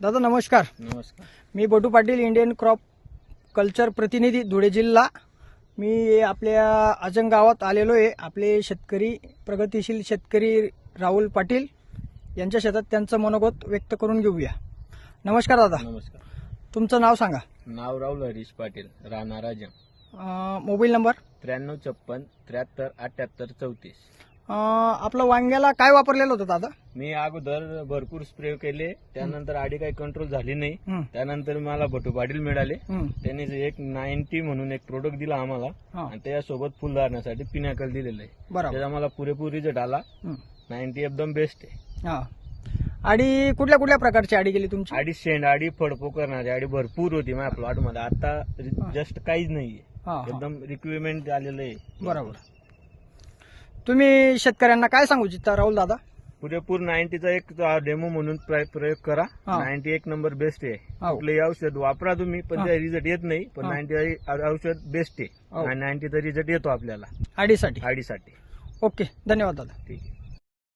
दादा नमस्कार. नमस्कार. मी बटू पाटील, इंडियन क्रॉप कल्चर प्रतिनिधी, धुळे जिल्हा. मी आपल्या अजंग गावात आलेलो आहे. आपले शेतकरी, प्रगतिशील शेतकरी राहुल पाटील यांच्या शेतात त्यांचं मनोगत व्यक्त करून घेऊया. नमस्कार दादा. नमस्कार. तुमचं नाव सांगा. नाव राहुल हरीश पाटील, राहणार राजा. Mobile number 9356 73 78 34. आपलं वांग्याला काय वापरलेलं होतं दादा? मी अगोदर भरपूर स्प्रे केले, त्यानंतर आडी काही कंट्रोल झाली नाही. त्यानंतर मला बटू पाटील मिळाले. त्यांनी एक 90 म्हणून एक प्रोडक्ट दिला आम्हाला आणि त्यासोबत फुल धरण्यासाठी पिनॅकल दिलेलं आहे. बरोबर. त्याचा मला पुरेपूर रिझल्ट आला. 90 एकदम बेस्ट आहे. आडी कुठल्या कुठल्या प्रकारची आडी गेली तुमची? आडी शेंड आडी, फडफो करणारी आडी भरपूर होती माझ्या प्लॉट मध्ये. आता जस्ट काहीच नाहीये, एकदम रिक्वायरमेंट आलेलं आहे. बरोबर. तुम्ही शेतकऱ्यांना काय सांगू इच्छिता राहुल दादा? पुरेपूर 90चा एक डेमो म्हणून प्रयोग करा. 90 एक नंबर बेस्ट आहे. कुठलंही औषध वापरा तुम्ही, पण ते रिझल्ट येत नाही. पण 90 औषध बेस्ट आहे आणि 90चा रिझल्ट येतो आपल्याला आडीसाठी. आडीसाठी. ओके, धन्यवाद दादा. ठीक आहे.